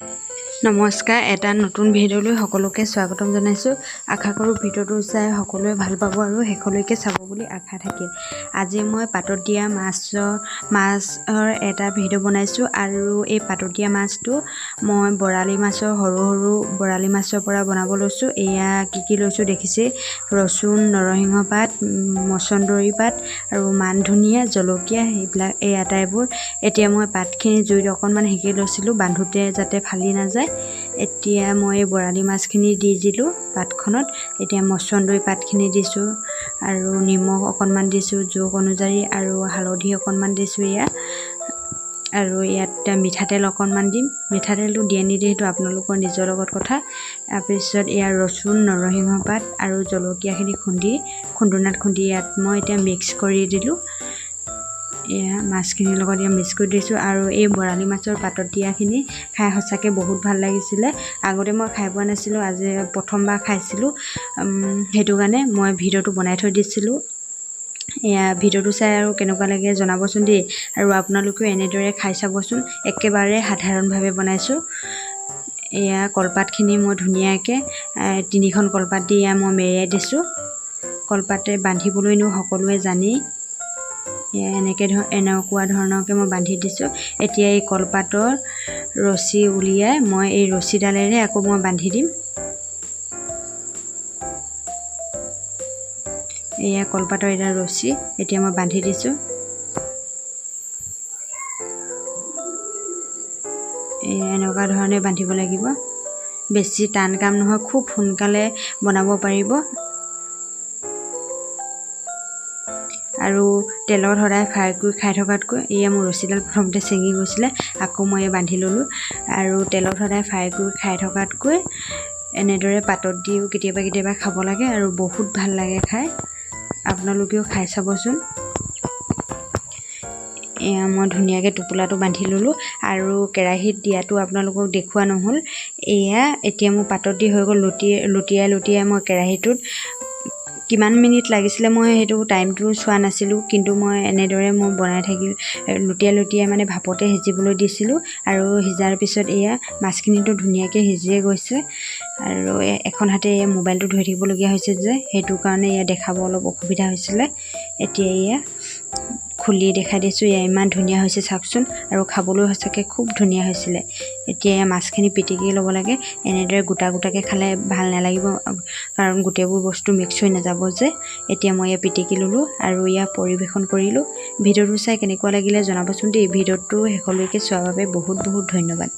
নমস্কাৰ, এটা নতুন ভিডিঅ'লৈ সকলোকে স্বাগতম জনাইছোঁ। আশা কৰোঁ ভিডিঅ'টো চাই সকলোৱে ভাল পাব আৰু শেষলৈকে চাব বুলি আশা থাকিল। আজি মই পাতত দিয়া মাছৰ এটা ভিডিঅ' বনাইছোঁ আৰু এই পাতত দিয়া মাছটো মই বৰালি মাছৰ সৰু বৰালি মাছৰ পৰা বনাব লৈছোঁ। এয়া কি লৈছোঁ দেখিছে, ৰচুন, নৰসিংহ পাত, মচন্দৰী পাত আৰু মান ধনিয়া, জলকীয়া সেইবিলাক এই আটাইবোৰ। এতিয়া মই পাতখিনি জুইত অকণমান সেকি লৈছিলোঁ বান্ধোতে যাতে ফালি নাযায়। এতিয়া মই বৰালি মাছখিনি দি দিলোঁ পাতখনত। এতিয়া মচন্দৰী পাতখিনি দিছোঁ আৰু নিমখ অকণমান দিছোঁ জোখ অনুযায়ী আৰু হালধি অকণমান দিছোঁ আৰু ইয়াত মিঠাতেল অকণমান দিম। মিঠাতেলটো দিয়ে নিদিয়ে সেইটো আপোনালোকৰ নিজৰ লগত কথা। তাৰপিছত ইয়াত ৰচুন, নৰসিংহ পাত আৰু জলকীয়াখিনি খুন্দুনাত খুন্দি ইয়াত মই এতিয়া মিক্স কৰি দিলোঁ। এয়া মাছখিনিৰ লগত ইয়াত মিক্স কৰি দিছোঁ আৰু এই বৰালি মাছৰ পাতত দিয়াখিনি খাই সঁচাকৈ বহুত ভাল লাগিছিলে। আগতে মই খাই পোৱা নাছিলোঁ, আজি প্ৰথমবাৰ খাইছিলোঁ। সেইটো কাৰণে মই ভিডিঅ'টো বনাই থৈ দিছিলোঁ। এয়া ভিডিঅ'টো চাই আৰু কেনেকুৱা লাগে জনাবচোন দেই, আৰু আপোনালোকেও এনেদৰে খাই চাবচোন। একেবাৰে সাধাৰণভাৱে বনাইছোঁ। এয়া কলপাতখিনি মই ধুনীয়াকৈ 3খন কলপাত দি মই মেৰিয়াই দিছোঁ। কলপাতে বান্ধিবলৈনো সকলোৱে জানেই। এনেকুৱা ধৰণৰকৈ মই বান্ধি দিছোঁ। এতিয়া এই কলপাতৰ ৰছী উলিয়াই মই এই ৰছীডালেৰে আকৌ মই বান্ধি দিম। এয়া কলপাতৰ এটা ৰছী এতিয়া মই বান্ধি দিছোঁ। এনেকুৱা ধৰণে বান্ধিব লাগিব। বেছি টান কাম নহয়, খুব সোনকালে বনাব পাৰিব। আৰু তেলত সদায় ফ্ৰাই কৰি খাই থকাতকৈ এয়া মোৰ ৰছীডাল প্ৰথমতে ছিঙি গৈছিলে, আকৌ মই বান্ধি ল'লোঁ। আৰু তেলত সদায় ফ্ৰাই কৰি খাই থকাতকৈ এনেদৰে পাতত দিও কেতিয়াবা খাব লাগে আৰু বহুত ভাল লাগে খাই। আপোনালোকেও খাই চাবচোন। এয়া মই ধুনীয়াকৈ টোপোলাটো বান্ধি ল'লোঁ আৰু কেৰাহীত দিয়াটো আপোনালোকক দেখুওৱা নহ'ল। এয়া এতিয়া মোৰ পাতত দি হৈ গ'ল। লুটিয়াই মই কেৰাহীটোত কিমান মিনিট লাগিছিলে মই সেইটো টাইমটো চোৱা নাছিলোঁ, কিন্তু মই এনেদৰে মই বনাই লুটিয়াই মানে ভাপতে সিজিবলৈ দিছিলোঁ। আৰু সিজাৰ পিছত এয়া মাছখিনিতো ধুনীয়াকৈ সিজিয়ে গৈছে আৰু এখন হাতে এয়া মোবাইলটো ধৰি থাকিবলগীয়া হৈছে যে, সেইটো কাৰণে এয়া দেখাব অলপ অসুবিধা হৈছিলে। এতিয়া এয়া খুলি দেখাই দিছোঁ। এয়া ইমান ধুনীয়া হৈছে চাওকচোন, আৰু খাবলৈ সঁচাকৈ খুব ধুনীয়া হৈছিলে। এতিয়া এয়া মাছখিনি পিটিকি ল'ব লাগে। এনেদৰে গোটাকৈ খালে ভাল নালাগিব, কাৰণ গোটেইবোৰ বস্তু মিক্স হৈ নাযাব যে। এতিয়া মই এয়া পিটিকি ল'লোঁ আৰু এয়া পৰিৱেশন কৰিলোঁ। ভিডিঅ'টো চাই কেনেকুৱা লাগিলে জনাবচোন দেই। ভিডিঅ'টো শেষলৈকে চোৱাৰ বাবে বহুত ধন্যবাদ।